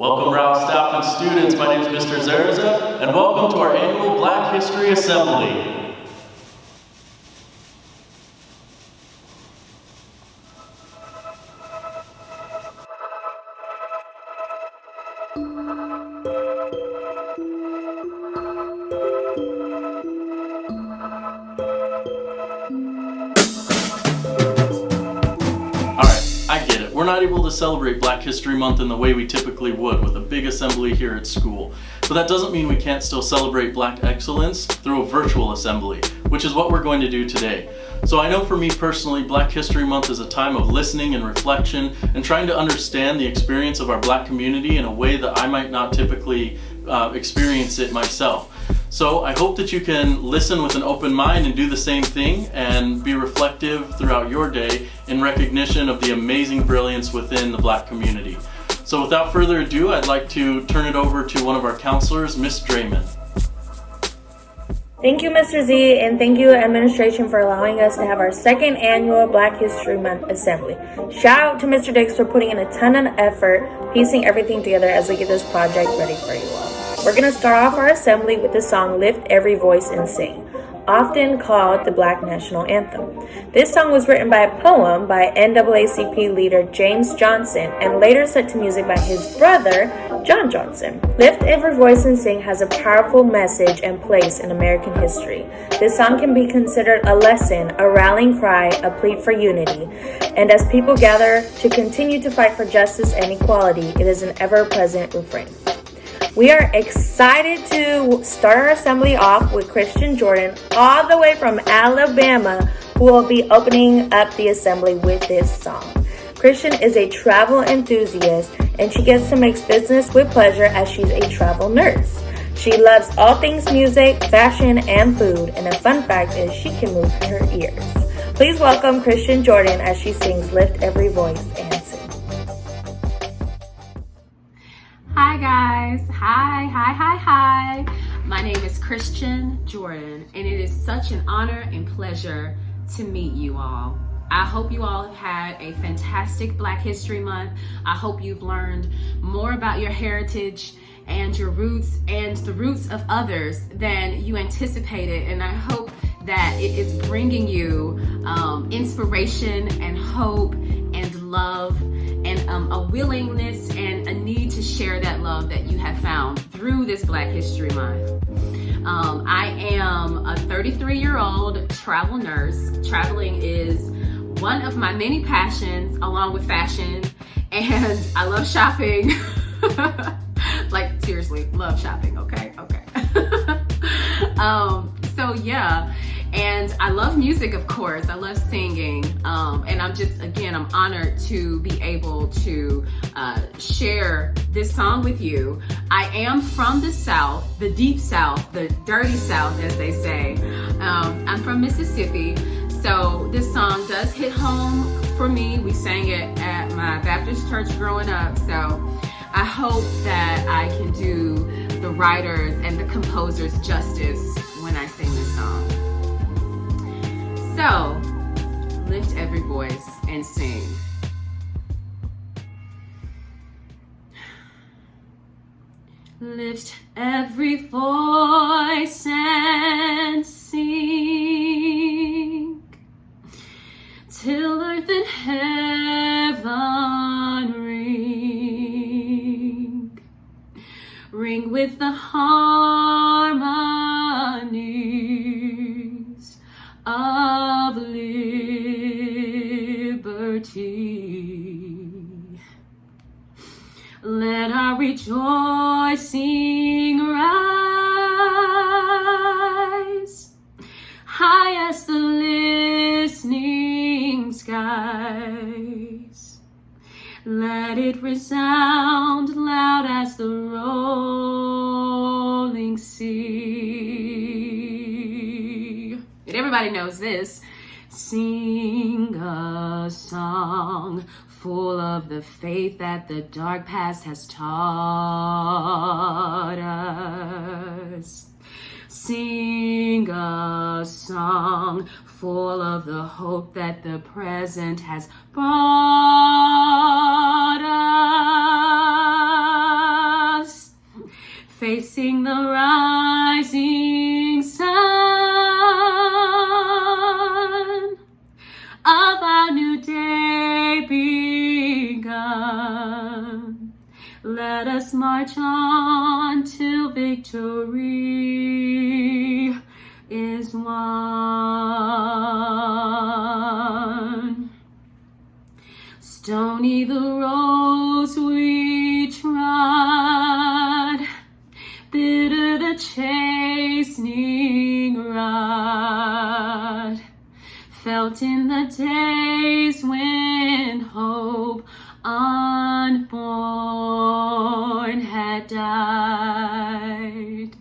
Welcome Rowe staff and students, my name is Mr. Zaraza, and welcome to our annual Black History Assembly. We're not able to celebrate Black History Month in the way we typically would with a big assembly here at school. But that doesn't mean we can't still celebrate Black excellence through a virtual assembly, which is what we're going to do today. So I know for me personally, Black History Month is a time of listening and reflection and trying to understand the experience of our Black community in a way that I might not typically experience it myself. So I hope that you can listen with an open mind and do the same thing and be reflective throughout your day in recognition of the amazing brilliance within the Black community. So without further ado, I'd like to turn it over to one of our counselors, Miss Draymond. Thank you, Mr. Z, and thank you, administration, for allowing us to have our second annual Black History Month Assembly. Shout out to Mr. Dix for putting in a ton of effort, piecing everything together as we get this project ready for you all. We're going to start off our assembly with the song Lift Every Voice and Sing, often called the Black National Anthem. This song was written by a poem by NAACP leader James Johnson and later set to music by his brother, John Johnson. Lift Every Voice and Sing has a powerful message and place in American history. This song can be considered a lesson, a rallying cry, a plea for unity. And as people gather to continue to fight for justice and equality, it is an ever-present refrain. We are excited to start our assembly off with Christian Jordan, all the way from Alabama, who will be opening up the assembly with this song. Christian is a travel enthusiast, and she gets to mix business with pleasure as she's a travel nurse. She loves all things music, fashion, and food, and a fun fact is she can move her ears. Please welcome Christian Jordan as she sings Lift Every Voice and Sing. Hi guys, hi. My name is Christian Jordan, and it is such an honor and pleasure to meet you all. I hope you all have had a fantastic Black History Month. I hope you've learned more about your heritage and your roots and the roots of others than you anticipated, and I hope that it is bringing you inspiration and hope and love and a willingness and a need to share that love that you have found through this Black History Month. I am a 33-year-old travel nurse. Traveling is one of my many passions along with fashion, and I love shopping. Like seriously, love shopping, okay? So yeah, and I love music, of course. I love singing, and I'm honored to be able to share this song with you. I am from the South, the deep South, the dirty South, as they say. I'm from Mississippi, so this song does hit home for me. We sang it at my Baptist church growing up, so I hope that I can do the writers and the composers justice when I sing this song. So, lift every voice and sing. Lift every voice and sing till earth and heaven ring with the harmonies of liberty. Let our rejoicing rise high as the listening skies. Let it resound loud as the rolling sea. And everybody knows this. Sing a song full of the faith that the dark past has taught us. Sing a song full of the hope that the present has brought new day begun. Let us march on till victory is won. Stony the roads we trod, bitter the chastening rod, felt in the days when hope unborn had died.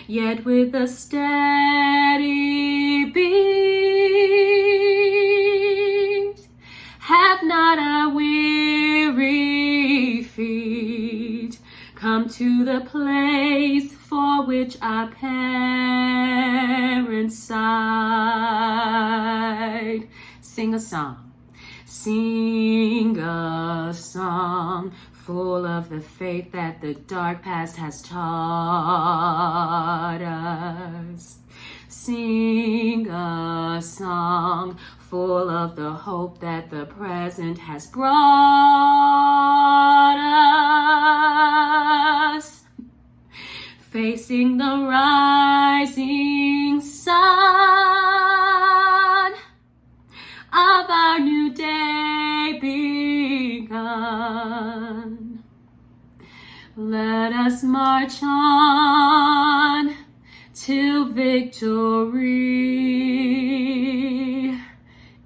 Yet with a steady beat, have not our weary feet come to the place for which our parents sighed. Sing a song. Sing a song full of the faith that the dark past has taught us. Sing a song full of the hope that the present has brought us. Facing the rising sun of our new day begun. Let us march on till victory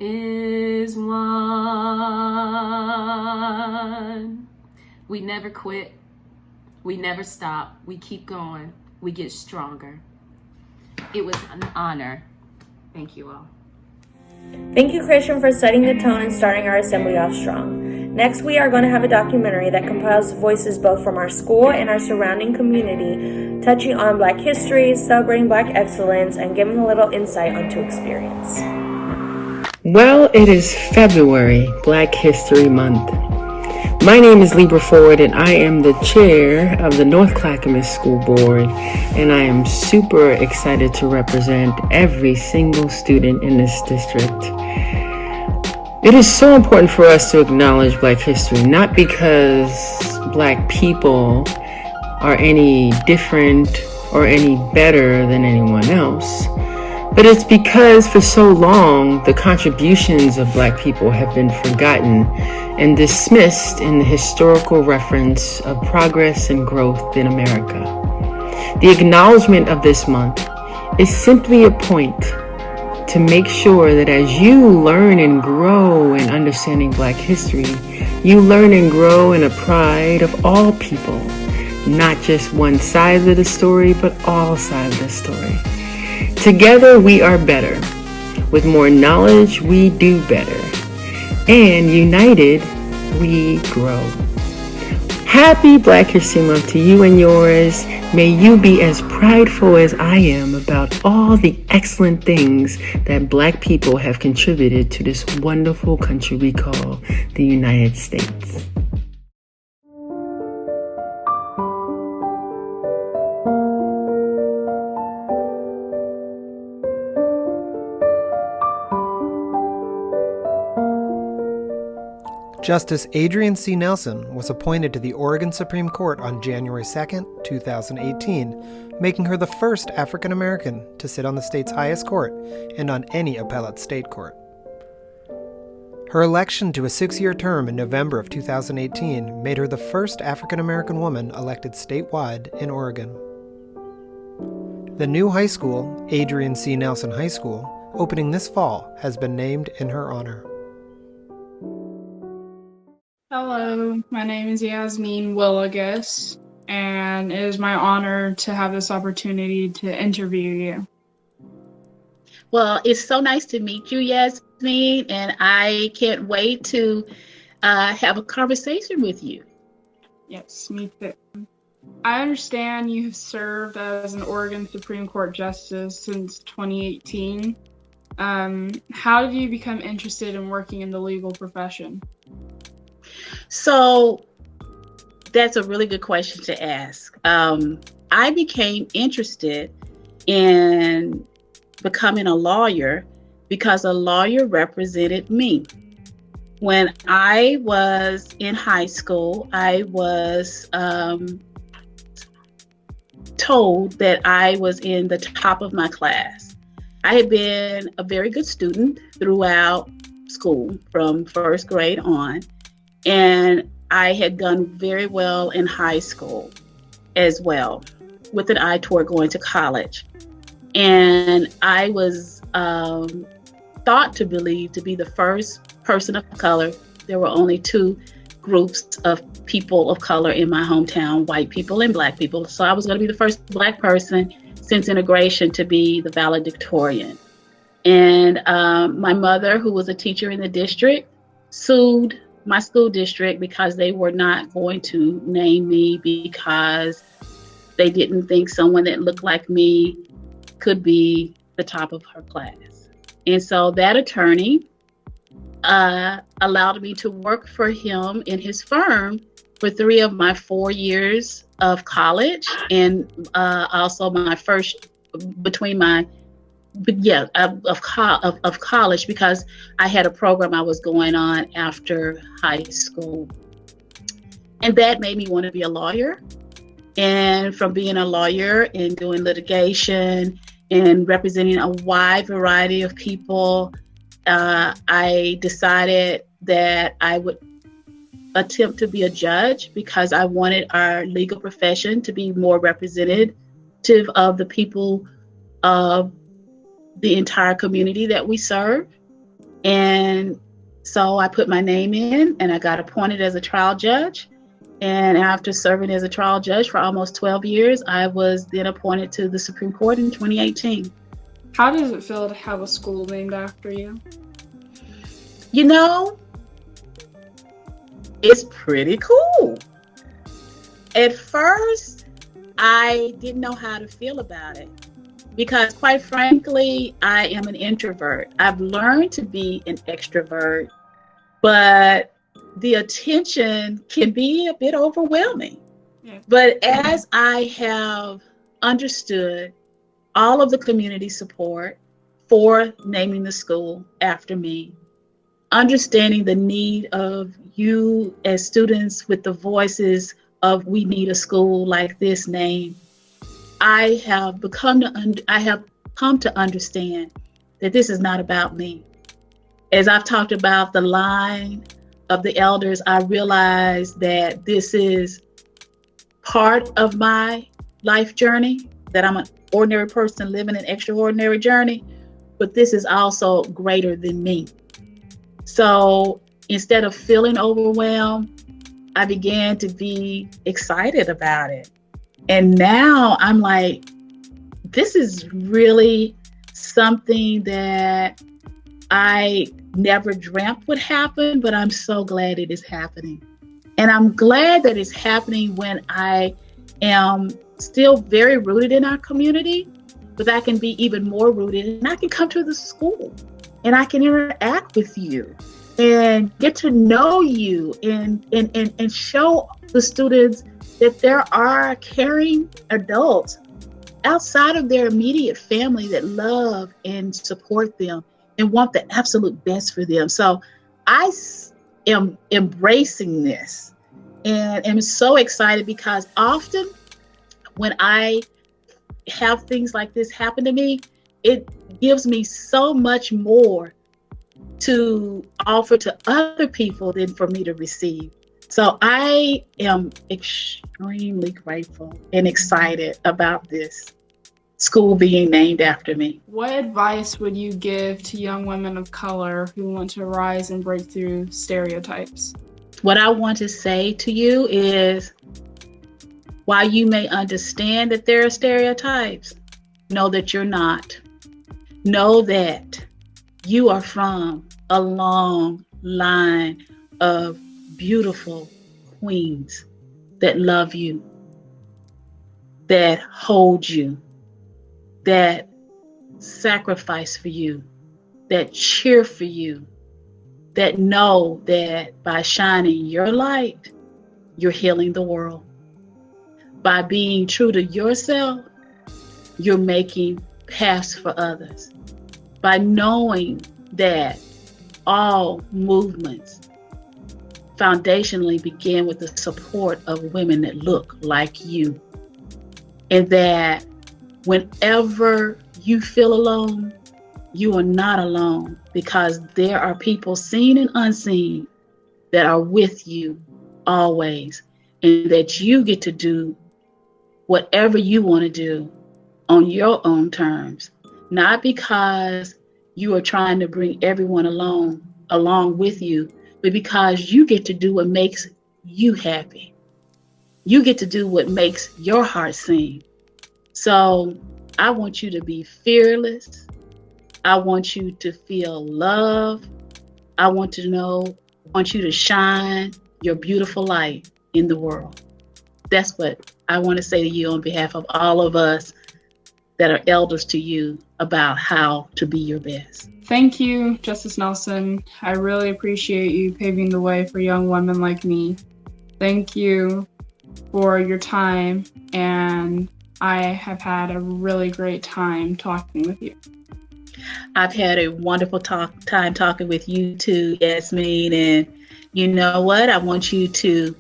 is won. We never quit. We never stop. We keep going. We get stronger. It was an honor. Thank you all. Thank you, Christian, for setting the tone and starting our assembly off strong. Next, we are going to have a documentary that compiles voices both from our school and our surrounding community, touching on Black history, celebrating Black excellence, and giving a little insight onto experience. Well, it is February, Black History Month. My name is Libra Ford, and I am the chair of the North Clackamas School Board, and I am super excited to represent every single student in this district. It is so important for us to acknowledge Black history, not because Black people are any different or any better than anyone else, but it's because for so long the contributions of Black people have been forgotten and dismissed in the historical reference of progress and growth in America. The acknowledgement of this month is simply a point to make sure that as you learn and grow in understanding Black history, you learn and grow in a pride of all people, not just one side of the story, but all sides of the story. Together we are better. With more knowledge, we do better. And united, we grow. Happy Black History Month to you and yours. May you be as prideful as I am about all the excellent things that Black people have contributed to this wonderful country we call the United States. Justice Adrian C. Nelson was appointed to the Oregon Supreme Court on January 2, 2018, making her the first African American to sit on the state's highest court and on any appellate state court. Her election to a 6-year term in November of 2018 made her the first African American woman elected statewide in Oregon. The new high school, Adrian C. Nelson High School, opening this fall, has been named in her honor. Hello, my name is Yasmin Willigus, and it is my honor to have this opportunity to interview you. Well, it's so nice to meet you, Yasmin, and I can't wait to have a conversation with you. Yes, me too. I understand you have served as an Oregon Supreme Court Justice since 2018. How did you become interested in working in the legal profession? So that's a really good question to ask. I became interested in becoming a lawyer because a lawyer represented me. When I was in high school, I was told that I was in the top of my class. I had been a very good student throughout school from first grade on, and I had done very well in high school as well, with an eye toward going to college. And I was thought to believe to be the first person of color. There were only two groups of people of color in my hometown, white people and black people. So I was going to be the first black person since integration to be the valedictorian. And my mother, who was a teacher in the district, sued my school district because they were not going to name me because they didn't think someone that looked like me could be the top of her class. And so that attorney allowed me to work for him in his firm for 3 of my 4 years of college, and also my first of college, because I had a program I was going on after high school. And that made me want to be a lawyer. And from being a lawyer and doing litigation and representing a wide variety of people, I decided that I would attempt to be a judge because I wanted our legal profession to be more representative of the people of the entire community that we serve. And so I put my name in and I got appointed as a trial judge. And after serving as a trial judge for almost 12 years, I was then appointed to the Supreme Court in 2018. How does it feel to have a school named after you? You know, it's pretty cool. At first, I didn't know how to feel about it because, quite frankly, I am an introvert. I've learned to be an extrovert, but the attention can be a bit overwhelming. Yeah. But as I have understood all of the community support for naming the school after me, understanding the need of you as students with the voices of we need a school like this name, I have come to understand that this is not about me. As I've talked about the line of the elders, I realize that this is part of my life journey, that I'm an ordinary person living an extraordinary journey, but this is also greater than me. So instead of feeling overwhelmed, I began to be excited about it. And now I'm like, this is really something that I never dreamt would happen, but I'm so glad it is happening. And I'm glad that it's happening when I am still very rooted in our community, but I can be even more rooted, and I can come to the school and I can interact with you and get to know you and show the students that there are caring adults outside of their immediate family that love and support them and want the absolute best for them. So I am embracing this and am so excited because often when I have things like this happen to me, it gives me so much more to offer to other people than for me to receive. So I am extremely grateful and excited about this school being named after me. What advice would you give to young women of color who want to rise and break through stereotypes? What I want to say to you is, while you may understand that there are stereotypes, know that you're not. Know that you are from a long line of beautiful queens that love you, that hold you, that sacrifice for you, that cheer for you, that know that by shining your light, you're healing the world. By being true to yourself, you're making paths for others. by knowing that all movements foundationally begin with the support of women that look like you. And that whenever you feel alone, you are not alone, because there are people seen and unseen that are with you always, and that you get to do whatever you want to do on your own terms, not because you are trying to bring everyone along with you, but because you get to do what makes you happy. You get to do what makes your heart sing. So I want you to be fearless. I want you to feel love. I want you to shine your beautiful light in the world. That's what I want to say to you on behalf of all of us that are elders to you about how to be your best. Thank you, Justice Nelson. I really appreciate you paving the way for young women like me. Thank you for your time, and I have had a really great time talking with you. I've had a wonderful time talking with you too, Yasmin, and you know what? I want you to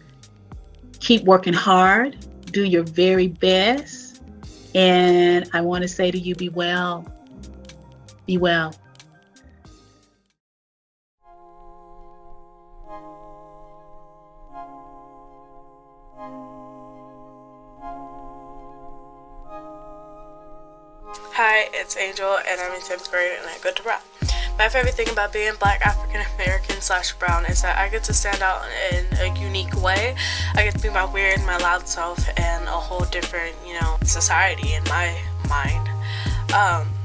keep working hard, do your very best, and I want to say to you, be well. Be well. Hi, it's Angel, and I'm in 10th grade, and I go to rap. My favorite thing about being Black, African American / brown is that I get to stand out in a unique way. I get to be my weird, my loud self, and a whole different, society in my mind.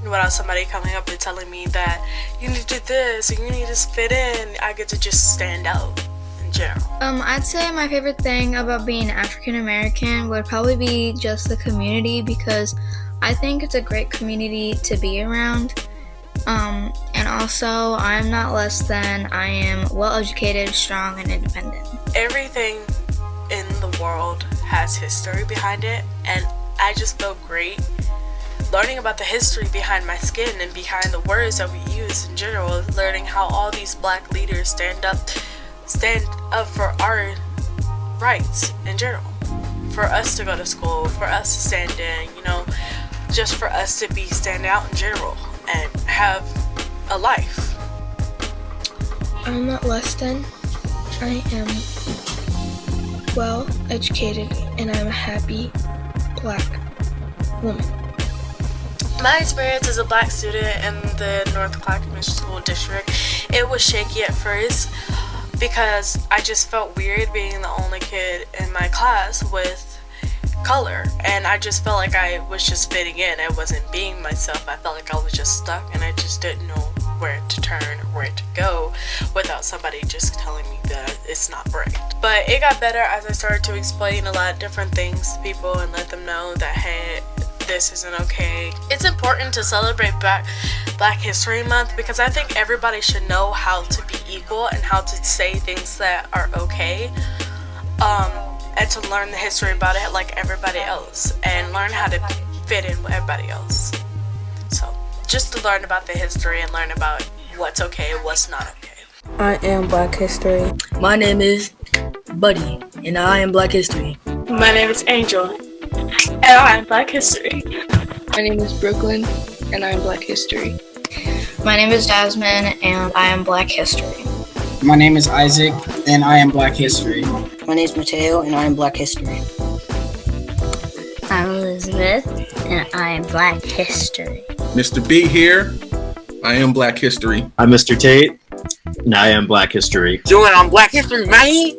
Without somebody coming up and telling me that you need to do this, or you need to fit in, I get to just stand out in general. I'd say my favorite thing about being African American would probably be just the community, because I think it's a great community to be around. And also, I'm not less than. I am well-educated, strong, and independent. Everything in the world has history behind it, and I just feel great learning about the history behind my skin and behind the words that we use in general, learning how all these Black leaders stand up for our rights in general, for us to go to school, for us to stand in, just for us to stand out in general and have a life. I'm not less than. I am well educated, and I'm a happy Black woman. My experience as a Black student in the North Clackamas School District, it was shaky at first because I just felt weird being the only kid in my class with color, and I just felt like I was just fitting in. I wasn't being myself. I felt like I was just stuck, and I just didn't know where to turn or where to go without somebody just telling me that it's not right. But it got better as I started to explain a lot of different things to people and let them know that, hey, this isn't okay. It's important to celebrate Black History Month because I think everybody should know how to be equal and how to say things that are okay. And to learn the history about it like everybody else and learn how to fit in with everybody else. So just to learn about the history and learn about what's okay and what's not okay. I am Black History. My name is Buddy, and I am Black History. My name is Angel, and I am Black History. My name is Brooklyn, and I am Black History. My name is Jasmine, and I am Black History. My name is Isaac, and I am Black History. My name is Mateo, and I am Black History. I'm Elizabeth, and I am Black History. Mr. B here. I am Black History. I'm Mr. Tate, and I am Black History. Join on Black History, man!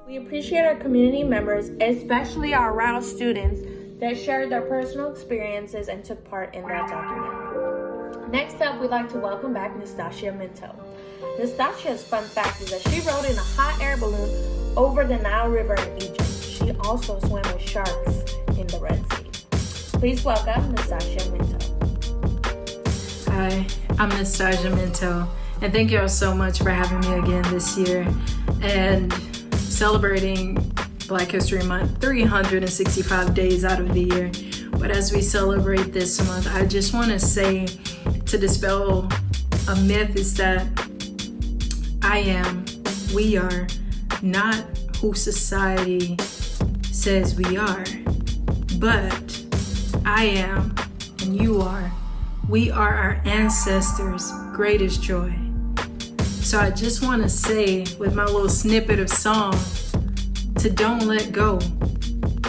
We appreciate our community members, especially our Rowe students, that shared their personal experiences and took part in that documentary. Next up, we'd like to welcome back Nastasia Minto. Nastasia's fun fact is that she rode in a hot air balloon over the Nile River in Egypt. She also swam with sharks in the Red Sea. Please welcome Nastasia Minto. Hi, I'm Nastasia Minto, and thank you all so much for having me again this year. And celebrating Black History Month 365 days out of the year. But as we celebrate this month, I just want to say, to dispel a myth, is that we are not who society says we are, but I am and you are. We are our ancestors' greatest joy. So I just want to say, with my little snippet of song, to don't let go.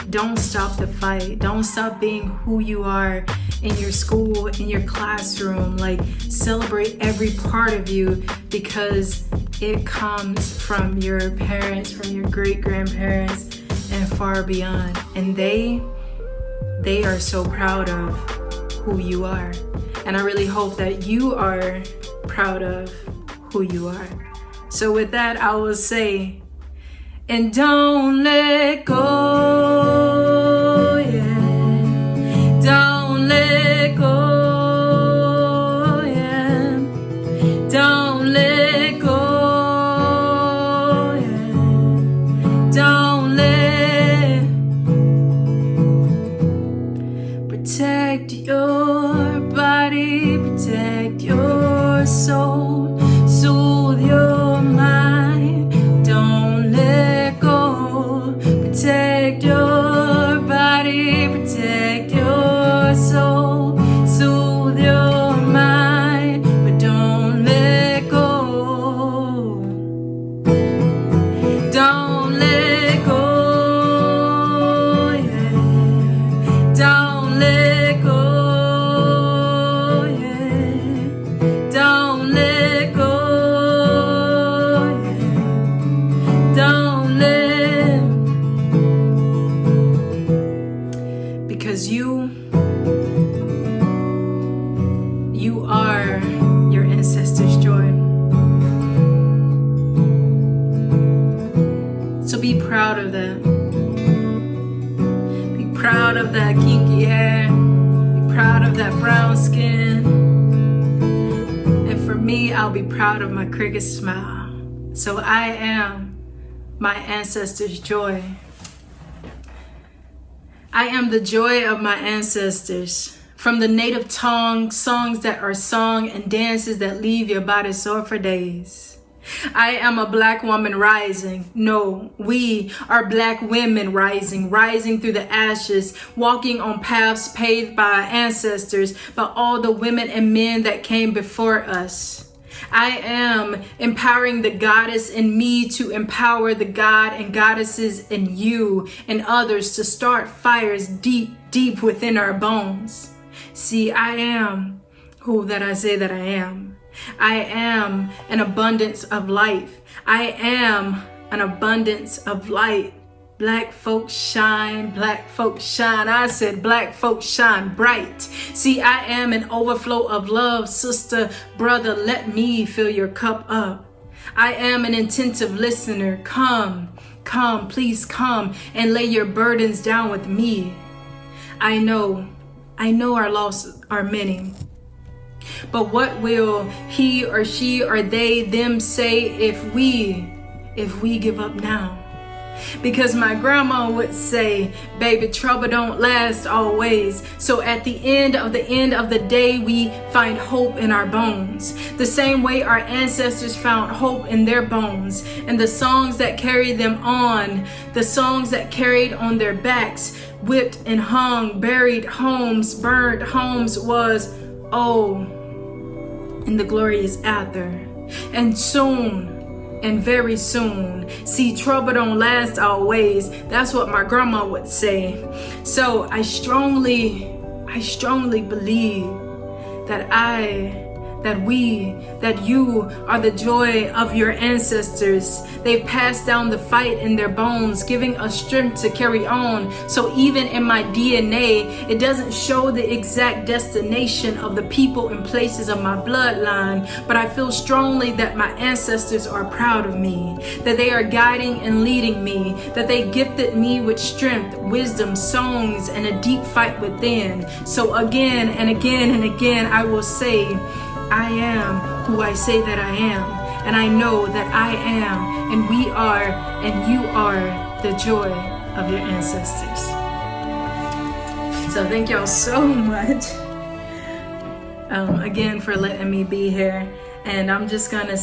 Don't stop the fight. Don't stop being who you are in your school, in your classroom. Like, celebrate every part of you, because it comes from your parents, from your great-grandparents, and far beyond. And they are so proud of who you are. And I really hope that you are proud of who you are. So with that, I will say, and don't let go, yeah. Don't let go, yeah. Don't let go, yeah. Don't let. Protect your body, protect your soul, soothe your mind. Don't let go. Protect your body, protect your soul, soothe your mind, but don't let go. Don't let go, yeah. Don't let go, yeah. Don't let go, yeah. Don't let, because you are your ancestors' joy. So be proud of that. Be proud of that kinky hair. Be proud of that brown skin. And for me, I'll be proud of my cricket smile. So I am my ancestors' joy. I am the joy of my ancestors. From the native tongue, songs that are sung, and dances that leave your body sore for days. I am a Black woman rising. No, we are Black women rising through the ashes, walking on paths paved by our ancestors, by all the women and men that came before us. I am empowering the goddess in me to empower the God and goddesses in you and others to start fires deep, deep within our bones. See, I am who that I say that I am. I am an abundance of life. I am an abundance of light. Black folks shine, Black folks shine. I said Black folks shine bright. See, I am an overflow of love. Sister, brother, let me fill your cup up. I am an attentive listener. Come, please come and lay your burdens down with me. I know our losses are many. But what will he or she or they, them say if we give up now? Because my grandma would say, baby, trouble don't last always. So at the end of the day, we find hope in our bones. The same way our ancestors found hope in their bones. And the songs that carried them on, the songs that carried on their backs, whipped and hung, buried homes, burned homes was, oh, and the glory is after. And soon, and very soon. See, trouble don't last always. That's what my grandma would say. So I strongly believe that you are the joy of your ancestors. They've passed down the fight in their bones, giving us strength to carry on. So even in my DNA, it doesn't show the exact destination of the people and places of my bloodline, but I feel strongly that my ancestors are proud of me, that they are guiding and leading me, that they gifted me with strength, wisdom, songs, and a deep fight within. So again and again and again, I will say, I am who I say that I am. and I know that I am, and we are, and you are the joy of your ancestors. So thank y'all so much again for letting me be here. And I'm just gonna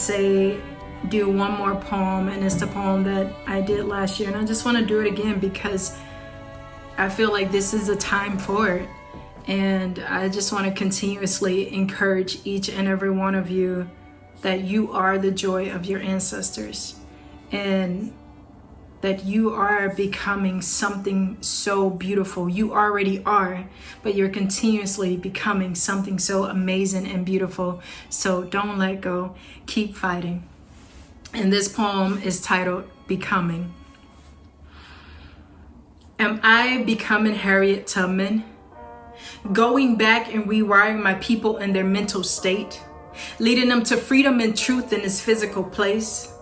do one more poem, and it's the poem that I did last year, and I just want to do it again because I feel like this is a time for it. And I just want to continuously encourage each and every one of you that you are the joy of your ancestors, and that you are becoming something so beautiful. You already are, but you're continuously becoming something so amazing and beautiful. So don't let go. Keep fighting. And this poem is titled Becoming. Am I becoming Harriet Tubman? Going back and rewiring my people in their mental state, leading them to freedom and truth in this physical place?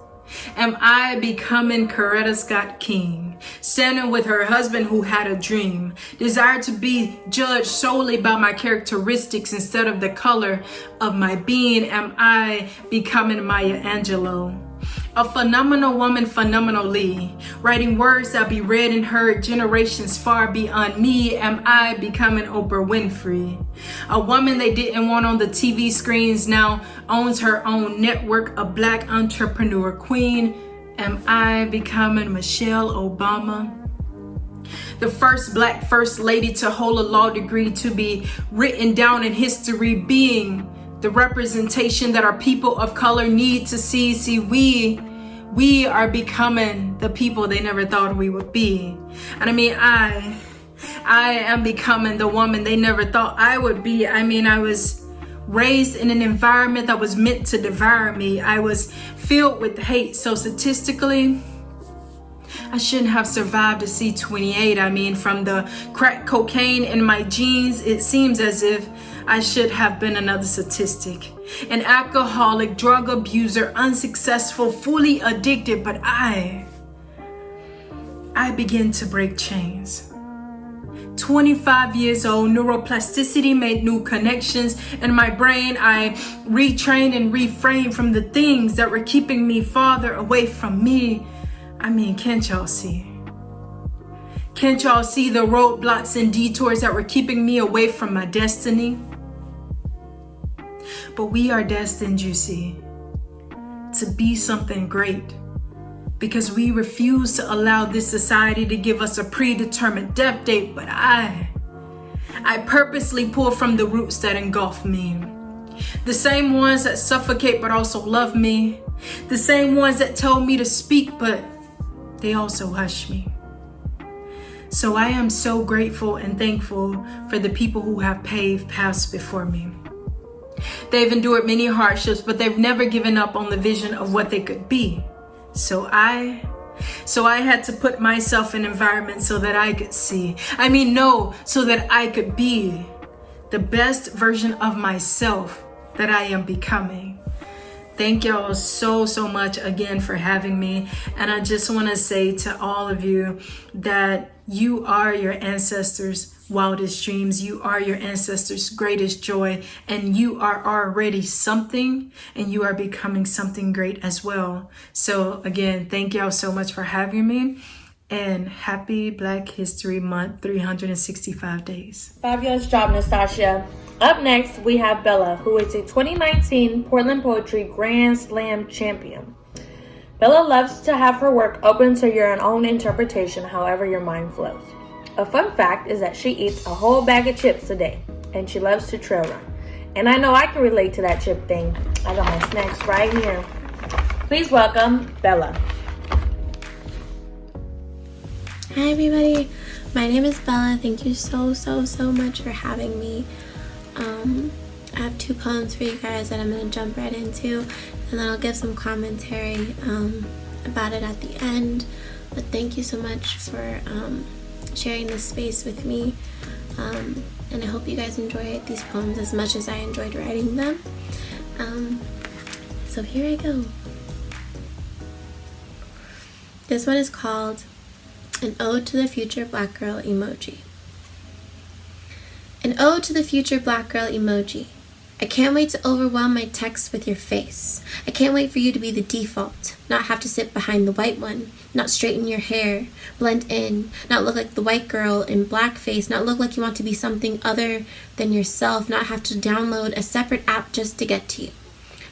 Am I becoming Coretta Scott King, standing with her husband who had a dream, desired to be judged solely by my characteristics instead of the color of my being? Am I becoming Maya Angelou? A phenomenal woman phenomenally, writing words that be read and heard generations far beyond me. Am I becoming Oprah Winfrey? A woman they didn't want on the TV screens now owns her own network, a black entrepreneur queen. Am I becoming Michelle Obama? The first black first lady to hold a law degree to be written down in history, being the representation that our people of color need to see. See, we are becoming the people they never thought we would be. And I mean, I am becoming the woman they never thought I would be. I mean, I was raised in an environment that was meant to devour me. I was filled with hate. So statistically, I shouldn't have survived to see 28. I mean, from the crack cocaine in my genes, it seems as if I should have been another statistic. An alcoholic, drug abuser, unsuccessful, fully addicted, but I began to break chains. 25 years old, neuroplasticity made new connections in my brain. I retrained and reframed from the things that were keeping me farther away from me. I mean, can't y'all see? Can't y'all see the roadblocks and detours that were keeping me away from my destiny? But we are destined, you see, to be something great, because we refuse to allow this society to give us a predetermined death date. But I purposely pull from the roots that engulf me. The same ones that suffocate but also love me. The same ones that tell me to speak, but they also hush me. So I am so grateful and thankful for the people who have paved paths before me. They've endured many hardships, but they've never given up on the vision of what they could be. So I had to put myself in environments so that I could see. So that I could be the best version of myself that I am becoming. Thank y'all so much again for having me. And I just want to say to all of you that you are your ancestors' wildest dreams. You are your ancestors' greatest joy, and you are already something, and you are becoming something great as well. So again, thank y'all so much for having me, and happy Black History Month, 365 days. Fabulous job, Nastasia. Up next, we have Bella, who is a 2019 Portland Poetry Grand Slam champion. Bella loves to have her work open to your own interpretation, however your mind flows. A fun fact is that she eats a whole bag of chips a day, and she loves to trail run. And I know I can relate to that chip thing. I got my snacks right here. Please welcome Bella. Hi everybody, my name is Bella. Thank you so much for having me. I have 2 poems for you guys that I'm going to jump right into, and then I'll give some commentary about it at the end. But thank you so much for sharing this space with me, and I hope you guys enjoy these poems as much as I enjoyed writing them. So here I go. This one is called An Ode to the Future Black Girl Emoji. An ode to the future black girl emoji. I can't wait to overwhelm my texts with your face. I can't wait for you to be the default, not have to sit behind the white one, not straighten your hair, blend in, not look like the white girl in blackface, not look like you want to be something other than yourself, not have to download a separate app just to get to you.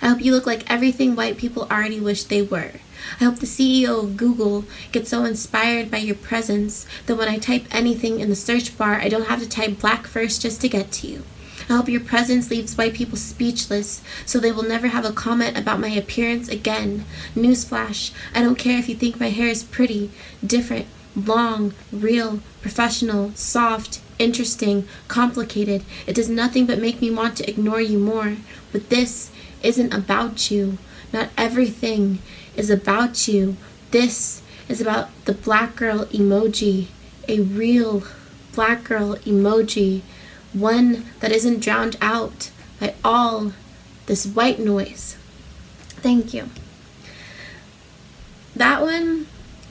I hope you look like everything white people already wish they were. I hope the CEO of Google gets so inspired by your presence that when I type anything in the search bar, I don't have to type black first just to get to you. I hope your presence leaves white people speechless so they will never have a comment about my appearance again. Newsflash, I don't care if you think my hair is pretty, different, long, real, professional, soft, interesting, complicated. It does nothing but make me want to ignore you more. But this isn't about you. Not everything is about you. This is about the black girl emoji, a real black girl emoji. One that isn't drowned out by all this white noise. Thank you. That one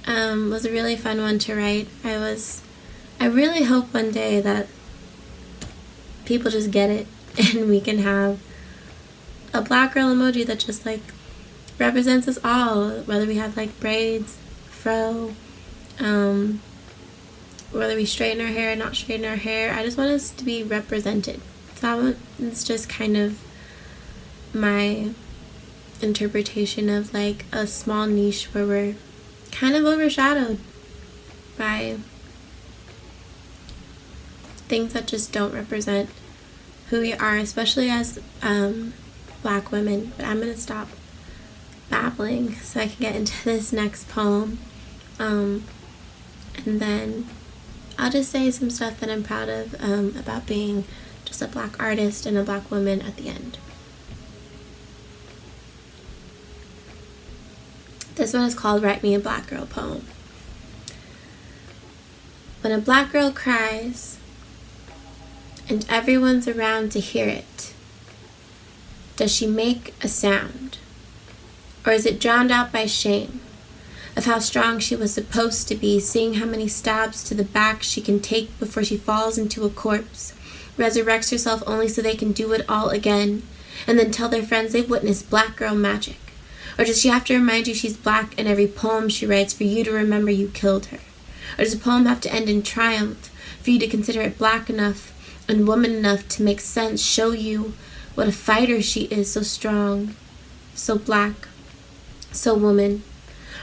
was a really fun one to write. I really hope one day that people just get it and we can have a black girl emoji that just like represents us all, whether we have like braids, fro, whether we straighten our hair or not straighten our hair. I just want us to be represented. So it's just kind of my interpretation of like a small niche where we're kind of overshadowed by things that just don't represent who we are, especially as black women. But I'm gonna stop babbling so I can get into this next poem, and then I'll just say some stuff that I'm proud of about being just a black artist and a black woman at the end. This one is called Write Me a Black Girl Poem. When a black girl cries and everyone's around to hear it, does she make a sound? Or is it drowned out by shame of how strong she was supposed to be, seeing how many stabs to the back she can take before she falls into a corpse, resurrects herself only so they can do it all again, and then tell their friends they've witnessed black girl magic? Or does she have to remind you she's black in every poem she writes for you to remember you killed her? Or does a poem have to end in triumph for you to consider it black enough and woman enough to make sense, show you what a fighter she is, so strong, so black, so woman?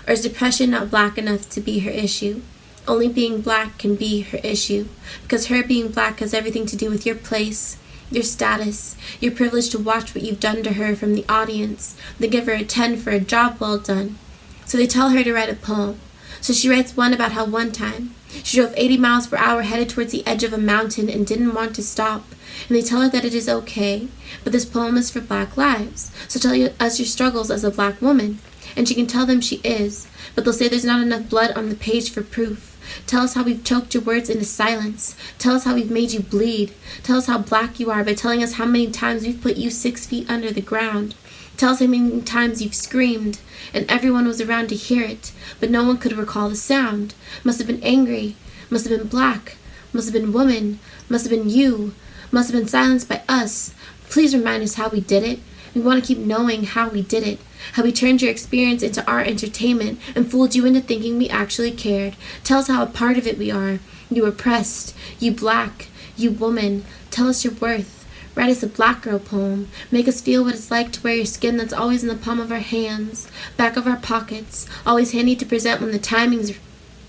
Or is depression not black enough to be her issue? Only being black can be her issue, because her being black has everything to do with your place, your status, your privilege to watch what you've done to her from the audience. They give her a 10 for a job well done. So they tell her to write a poem. So she writes one about how one time she drove 80 miles per hour headed towards the edge of a mountain and didn't want to stop. And they tell her that it is okay, but this poem is for black lives. So tell us your struggles as a black woman. And she can tell them she is, but they'll say there's not enough blood on the page for proof. Tell us how we've choked your words into silence. Tell us how we've made you bleed. Tell us how black you are by telling us how many times we've put you 6 feet under the ground. Tell us how many times you've screamed, and everyone was around to hear it, but no one could recall the sound. Must have been angry, must have been black, must have been woman, must have been you, must have been silenced by us. Please remind us how we did it. We want to keep knowing how we did it, how we turned your experience into our entertainment and fooled you into thinking we actually cared. Tell us how a part of it we are. You oppressed, you black, you woman. Tell us your worth. Write us a black girl poem. Make us feel what it's like to wear your skin that's always in the palm of our hands, back of our pockets, always handy to present when the timing's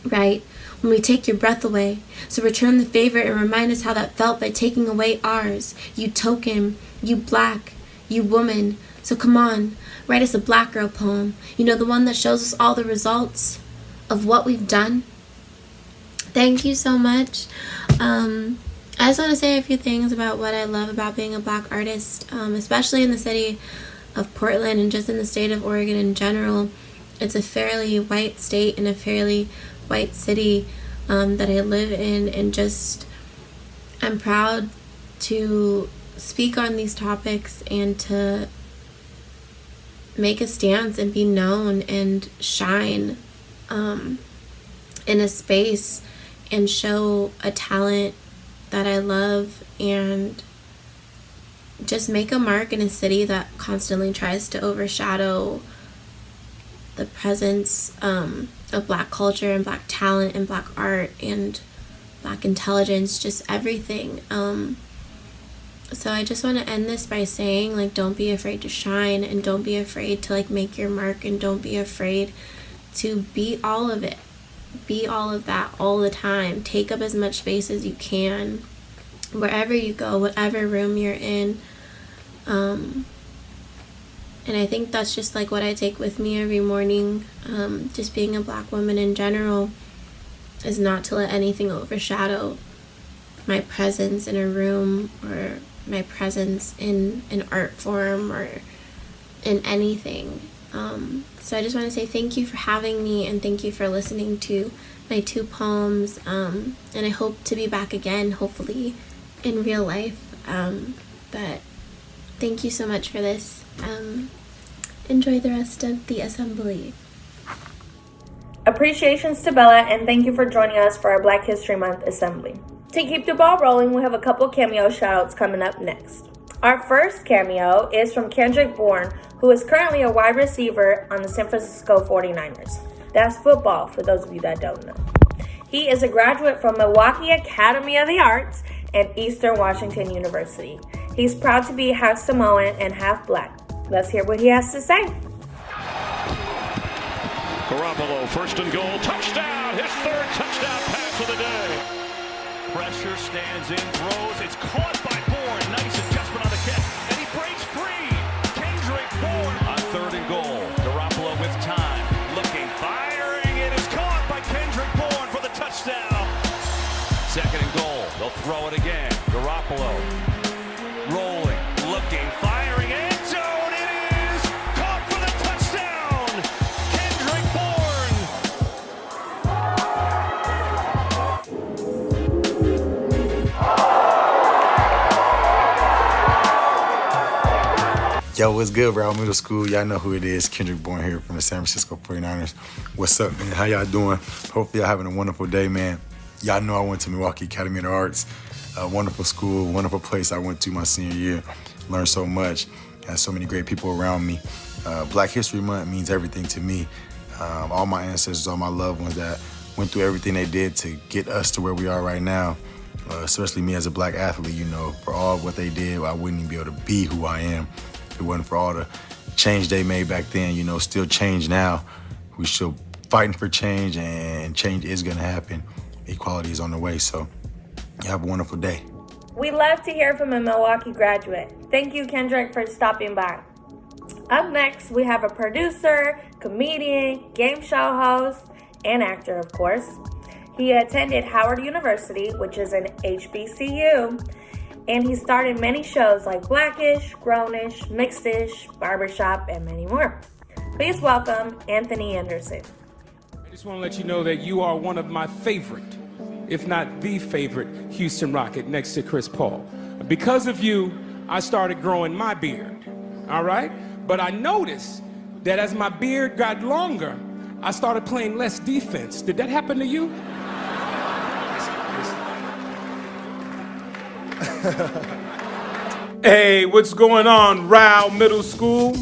right, when we take your breath away. So return the favor and remind us how that felt by taking away ours. You token, you black, you woman. So come on, write us a black girl poem. You know, the one that shows us all the results of what we've done. Thank you so much. I just want to say a few things about what I love about being a black artist, especially in the city of Portland and just in the state of Oregon in general. It's a fairly white state and a fairly white city that I live in, and just I'm proud to speak on these topics and to make a stance and be known and shine in a space and show a talent that I love, and just make a mark in a city that constantly tries to overshadow the presence of Black culture and Black talent and Black art and Black intelligence, just everything. So I just want to end this by saying, like, don't be afraid to shine, and don't be afraid to, like, make your mark, and don't be afraid to be all of it. Be all of that all the time. Take up as much space as you can, wherever you go, whatever room you're in. And I think that's just, like, what I take with me every morning. Just being a Black woman in general is not to let anything overshadow my presence in a room or my presence in an art form or in anything. So I just want to say thank you for having me, and thank you for listening to my 2 poems. And I hope to be back again, hopefully in real life. But thank you so much for this. Enjoy the rest of the assembly. Appreciations to Bella, and thank you for joining us for our Black History Month assembly. To keep the ball rolling, we have a couple cameo shoutouts coming up next. Our first cameo is from Kendrick Bourne, who is currently a wide receiver on the San Francisco 49ers. That's football, for those of you that don't know. He is a graduate from Milwaukee Academy of the Arts and Eastern Washington University. He's proud to be half Samoan and half Black. Let's hear what he has to say. Garoppolo, first and goal, touchdown! His 3rd touchdown pass of the day. Pressure, stands in, throws, it's caught by Bourne. Nice adjustment on the catch, and he breaks free. Kendrick Bourne on 3rd and goal. Garoppolo with time, looking, firing, it is caught by Kendrick Bourne for the touchdown. 2nd and goal, they'll throw it again. Garoppolo, rolling, looking, firing, end zone, it is caught for the touchdown. Kendrick Bourne. Yo, what's good, Rowe Middle School? Y'all know who it is. Kendrick Bourne here from the San Francisco 49ers. What's up, man? How y'all doing? Hopefully y'all having a wonderful day, man. Y'all know I went to Milwaukee Academy of the Arts. A wonderful school, wonderful place I went to my senior year. Learned so much. Had so many great people around me. Black History Month means everything to me. All my ancestors, all my loved ones that went through everything they did to get us to where we are right now. Especially me as a Black athlete, you know, for all what they did, I wouldn't even be able to be who I am. If it wasn't for all the change they made back then, you know, still change now. We still fighting for change, and change is gonna happen. Equality is on the way, so you have a wonderful day. We love to hear from a Milwaukee graduate. Thank you, Kendrick, for stopping by. Up next, we have a producer, comedian, game show host, and actor, of course. He attended Howard University, which is an HBCU, and he starred in many shows like Blackish, Grownish, Mixedish, Barbershop, and many more. Please welcome Anthony Anderson. I just want to let you know that you are one of my favorite, if not the favorite, Houston Rocket next to Chris Paul. Because of you, I started growing my beard, all right? But I noticed that as my beard got longer, I started playing less defense. Did that happen to you? Hey, what's going on, Rowe Middle School?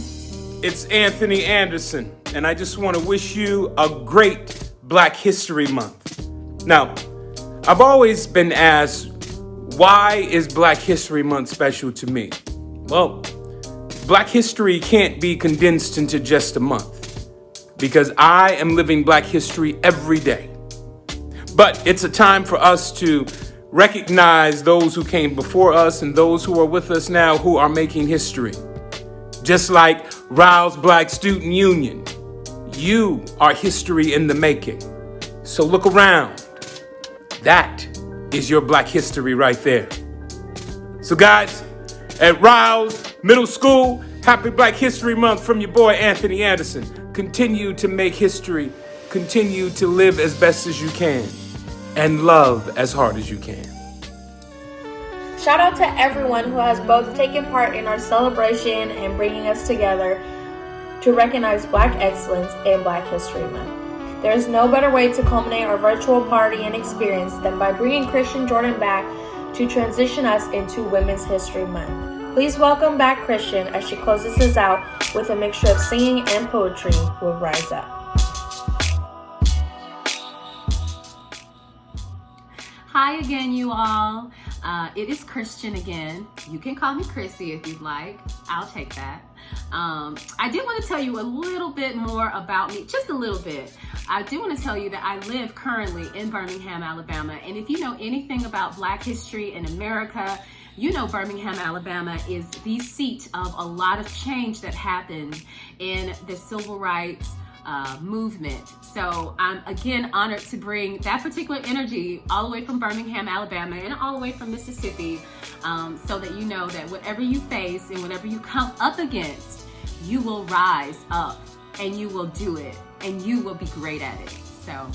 It's Anthony Anderson, and I just want to wish you a great Black History Month. Now, I've always been asked, why is Black History Month special to me? Well, Black history can't be condensed into just a month, because I am living Black history every day. But it's a time for us to recognize those who came before us and those who are with us now who are making history. Just like Rowe's Black Student Union, you are history in the making. So look around. That is your Black history right there. So guys, at Rowe's Middle School, happy Black History Month from your boy Anthony Anderson. Continue to make history, continue to live as best as you can, and love as hard as you can. Shout out to everyone who has both taken part in our celebration and bringing us together to recognize Black excellence and Black History Month. There is no better way to culminate our virtual party and experience than by bringing Christian Jordan back to transition us into Women's History Month. Please welcome back Christian as she closes us out with a mixture of singing and poetry. Will rise up. Hi again, you all. It is Christian again. You can call me Chrissy if you'd like. I'll take that. I did want to tell you a little bit more about me, just a little bit. I do want to tell you that I live currently in Birmingham, Alabama. And if you know anything about Black history in America, you know Birmingham, Alabama is the seat of a lot of change that happened in the civil rights movement. So I'm again honored to bring that particular energy all the way from Birmingham, Alabama, and all the way from Mississippi, so that you know that whatever you face and whatever you come up against, you will rise up and you will do it and you will be great at it. So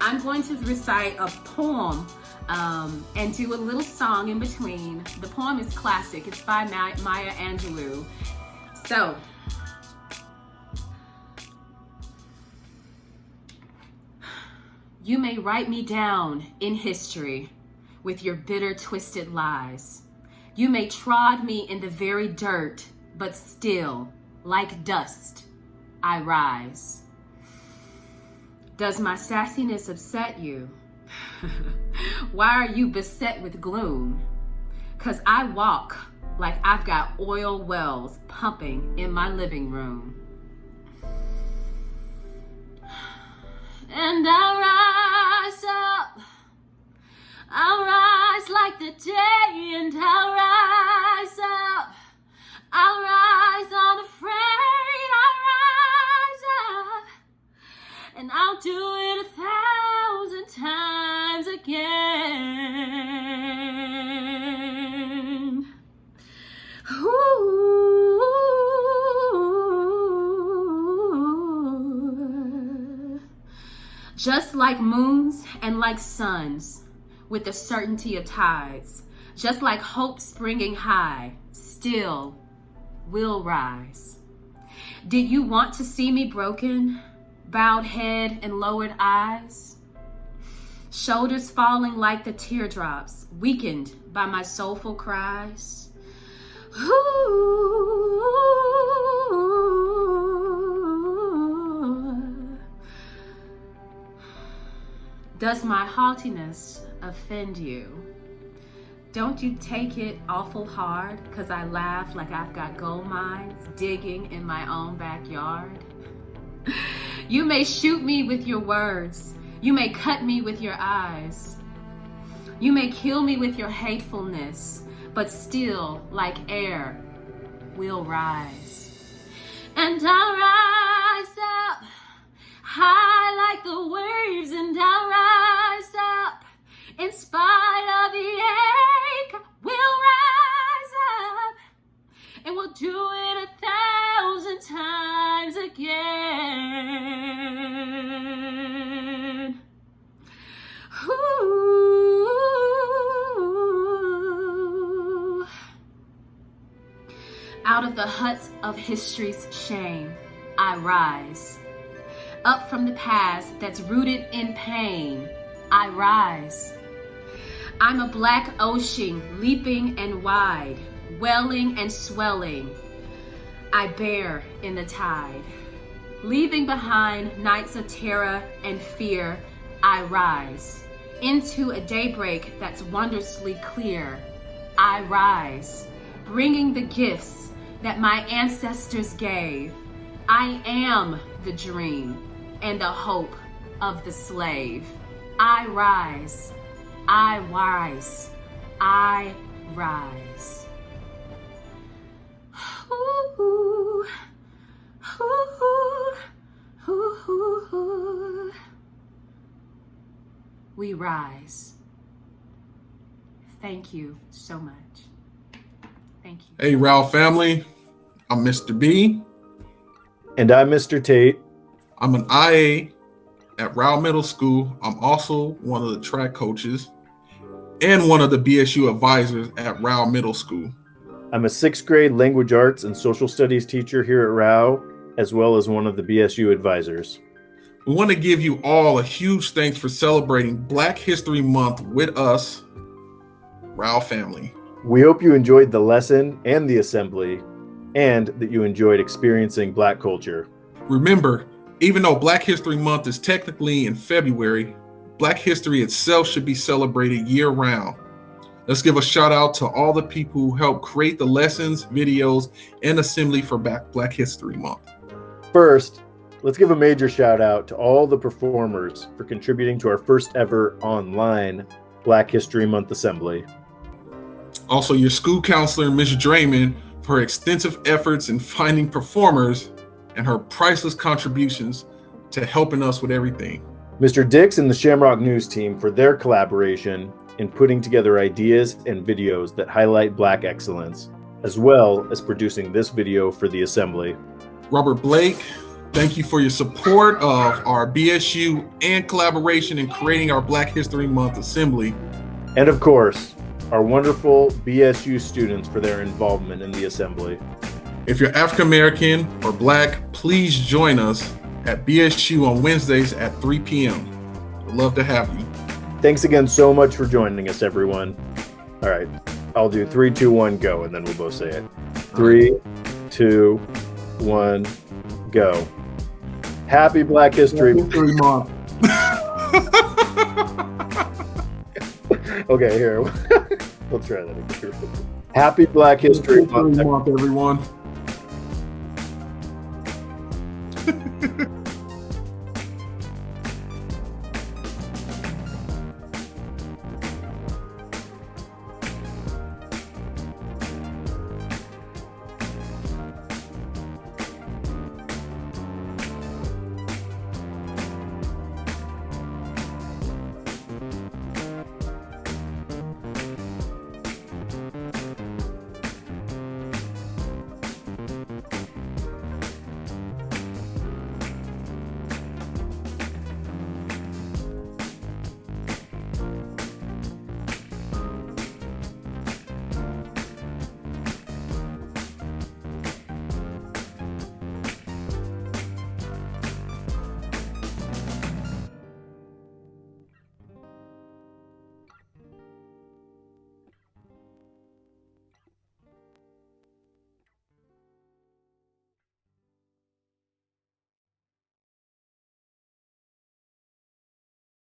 I'm going to recite a poem and do a little song in between. The poem is classic. It's by Maya Angelou. So, you may write me down in history with your bitter, twisted lies. You may trod me in the very dirt, but still, like dust, I rise. Does my sassiness upset you? Why are you beset with gloom? 'Cause I walk like I've got oil wells pumping in my living room. And I'll rise up, I'll rise like the day, and I'll rise up, I'll rise unafraid, I'll rise up, and I'll do it 1,000 times again. Ooh. Just like moons and like suns, with the certainty of tides, just like hope springing high, still will rise. Did you want to see me broken, bowed head and lowered eyes? Shoulders falling like the teardrops, weakened by my soulful cries? Ooh. Does my haughtiness offend you? Don't you take it awful hard 'cause I laugh like I've got gold mines digging in my own backyard? You may shoot me with your words. You may cut me with your eyes. You may kill me with your hatefulness, but still, like air, we'll rise. And I'll rise up, high like the waves, and I'll rise up. In spite of the ache, we'll rise up, and we'll do it 1,000 times again. Ooh. Out of the huts of history's shame, I rise. Up from the past that's rooted in pain, I rise. I'm a black ocean, leaping and wide, welling and swelling. I bear in the tide. Leaving behind nights of terror and fear, I rise. Into a daybreak that's wondrously clear, I rise. Bringing the gifts that my ancestors gave. I am the dream and the hope of the slave. I rise, I rise, I rise. Ooh, ooh, ooh, ooh. We rise. Thank you so much. Thank you. Hey, Rowe family. I'm Mr. B. And I'm Mr. Tate. I'm an IA at Rowe Middle School. I'm also one of the track coaches and one of the BSU advisors at Rowe Middle School. I'm a 6th grade language arts and social studies teacher here at Rowe, as well as one of the BSU advisors. We want to give you all a huge thanks for celebrating Black History Month with us, Rowe family. We hope you enjoyed the lesson and the assembly, and that you enjoyed experiencing Black culture. Remember, even though Black History Month is technically in February, Black history itself should be celebrated year-round. Let's give a shout out to all the people who helped create the lessons, videos, and assembly for Black History Month. First, let's give a major shout out to all the performers for contributing to our first ever online Black History Month assembly. Also, your school counselor, Ms. Draymond, for her extensive efforts in finding performers and her priceless contributions to helping us with everything. Mr. Dix and the Shamrock News team for their collaboration in putting together ideas and videos that highlight Black excellence, as well as producing this video for the assembly. Robert Blake, thank you for your support of our BSU and collaboration in creating our Black History Month assembly. And of course, our wonderful BSU students for their involvement in the assembly. If you're African American or Black, please join us at BSU on Wednesdays at 3 p.m. We'd love to have you. Thanks again so much for joining us, everyone. All right, I'll do 3, 2, 1, go, and then we'll both say it. 3, 2, 1, go. Happy Black History Month. Okay, here. We'll try that again. Happy Black History Month, everyone.